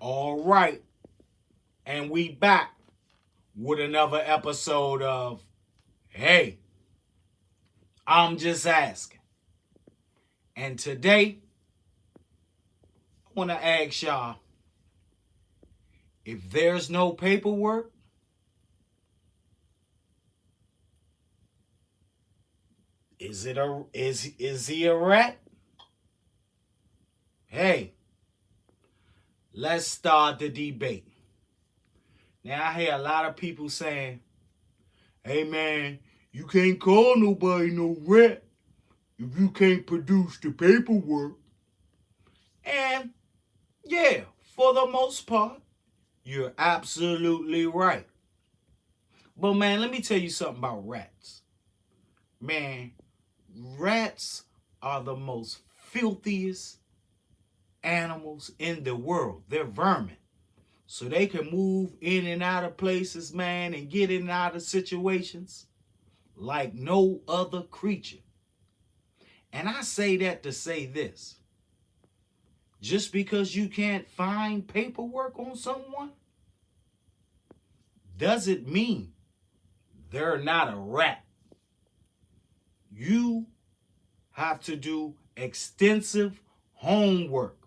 All right, and we back with another episode of Hey, I'm Just Asking. And today, I want to ask y'all, if there's no paperwork, is he a rat? Hey, let's start the debate. Now I hear a lot of people saying, "Hey man, you can't call nobody no rat if you can't produce the paperwork." And yeah, for the most part, you're absolutely right. But man, let me tell you something about rats. Man, rats are the most filthiest animals in the world. They're vermin. So they can move in and out of places, man, and get in and out of situations like no other creature. And I say that to say this. Just because you can't find paperwork on someone doesn't mean they're not a rat. You have to do extensive homework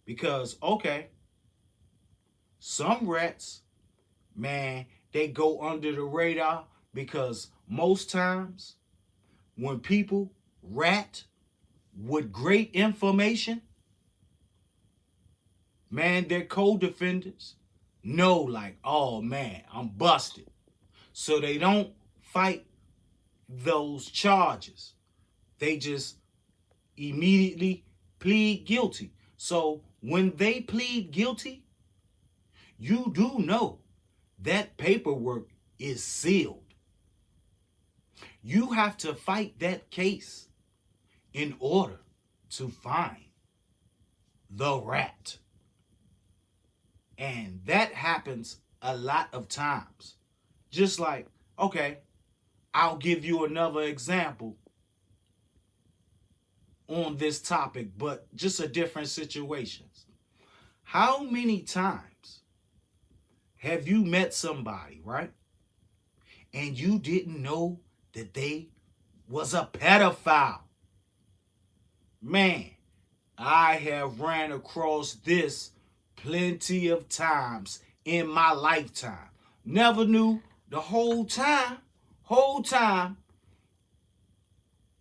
because, okay, some rats, man, they go under the radar because most times when people rat with great information, man, their co-defendants know like, oh man, I'm busted. So they don't fight those charges. They just immediately plead guilty. So when they plead guilty, you do know that paperwork is sealed. You have to fight that case in order to find the rat. And that happens a lot of times. Just like, okay, I'll give you another example on this topic, but just a different situations. How many times have you met somebody, right? And you didn't know that they was a pedophile? Man, I have ran across this plenty of times in my lifetime. Never knew the whole time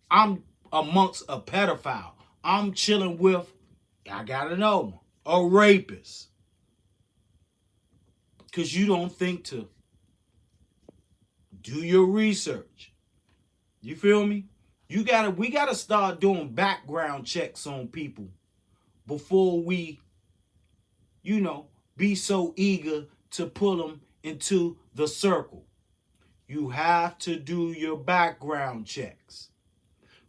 I'm amongst a pedophile. I'm chilling with, I gotta know, a rapist. Because you don't think to do your research. You feel me? We gotta start doing background checks on people before we, be so eager to pull them into the circle. You have to do your background checks.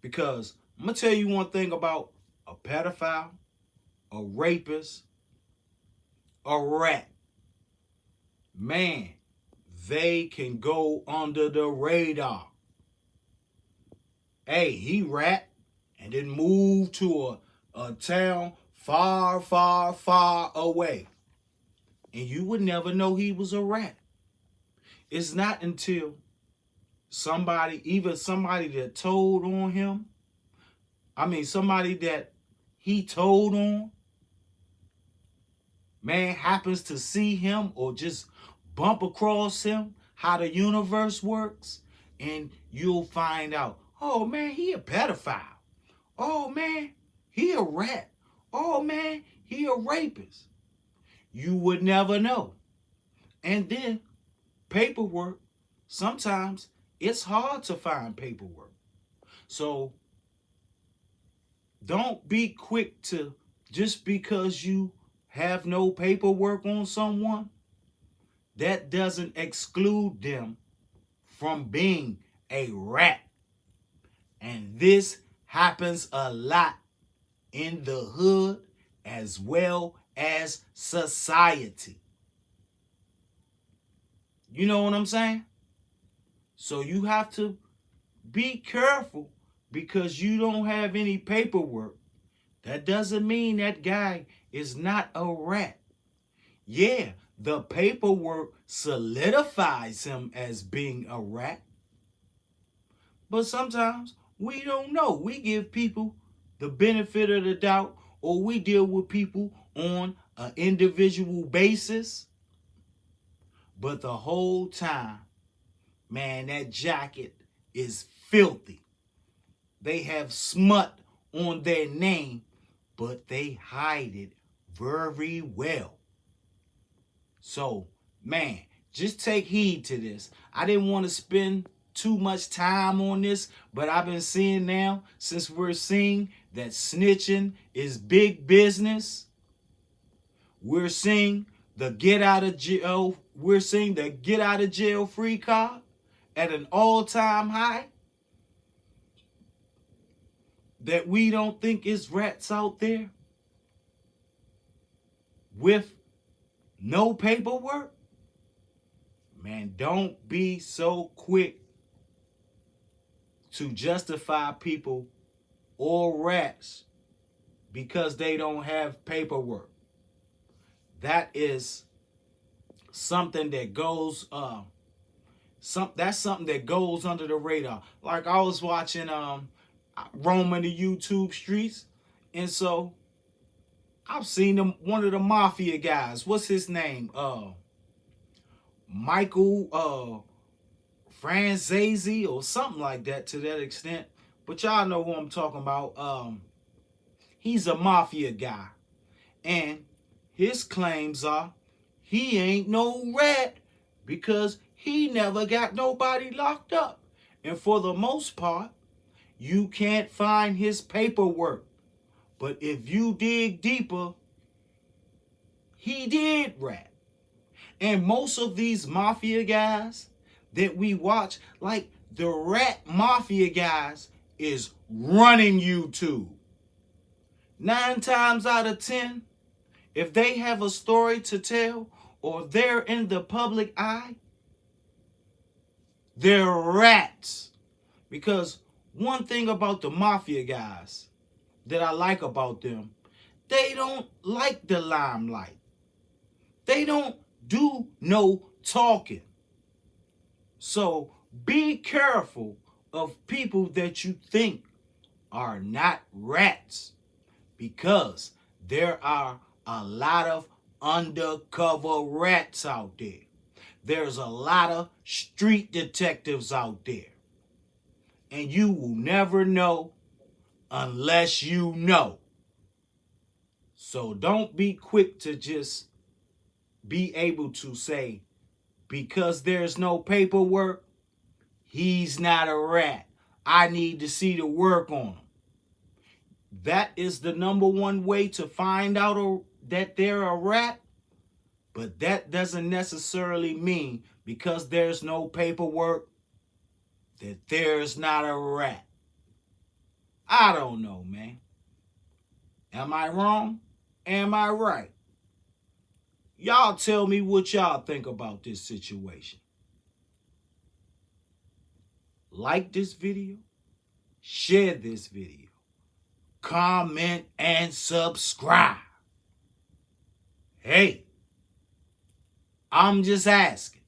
Because I'm going to tell you one thing about a pedophile, a rapist, a rat. Man, they can go under the radar. Hey, he rat and then move to a town far, far, far away. And you would never know he was a rat. It's not until somebody that told on him, somebody that he told on, man, happens to see him or just bump across him, how the universe works, and you'll find out, oh man, he a pedophile. Oh man, he a rat. Oh man, he a rapist. You would never know. And then paperwork, sometimes it's hard to find paperwork. So don't be quick to, just because you have no paperwork on someone, that doesn't exclude them from being a rat. And this happens a lot in the hood as well as society. You know what I'm saying? So you have to be careful because you don't have any paperwork. That doesn't mean that guy is not a rat. Yeah, the paperwork solidifies him as being a rat. But sometimes we don't know. We give people the benefit of the doubt, or we deal with people on an individual basis. But the whole time, man, that jacket is filthy. They have smut on their name, but they hide it very well. So, man, just take heed to this. I didn't want to spend too much time on this, but I've been seeing now, since we're seeing that snitching is big business, we're seeing the get out of jail free card at an all-time high, that we don't think is rats out there with no paperwork. Man, don't be so quick to justify people or rats because they don't have paperwork. That is something that goes that's something that goes under the radar. Like, I was watching roaming the YouTube streets, and so I've seen one of the mafia guys. What's his name? Michael Franzese or something like that, to that extent. But y'all know who I'm talking about. He's a mafia guy, and his claims are he ain't no rat because he never got nobody locked up. And for the most part, you can't find his paperwork. But if you dig deeper, he did rat. And most of these mafia guys that we watch, like the rat mafia guys, is running YouTube. 9 times out of 10, if they have a story to tell or they're in the public eye, they're rats. Because one thing about the mafia guys that I like about them, they don't like the limelight. They don't do no talking. So be careful of people that you think are not rats, because there are a lot of undercover rats out there. There's a lot of street detectives out there. And you will never know unless you know. So don't be quick to just be able to say, because there's no paperwork, he's not a rat. I need to see the work on him. That is the number one way to find out that they're a rat. But that doesn't necessarily mean because there's no paperwork that there's not a rat. I don't know, man. Am I wrong? Am I right? Y'all tell me what y'all think about this situation. Like this video, share this video, comment, and subscribe. Hey, I'm just asking.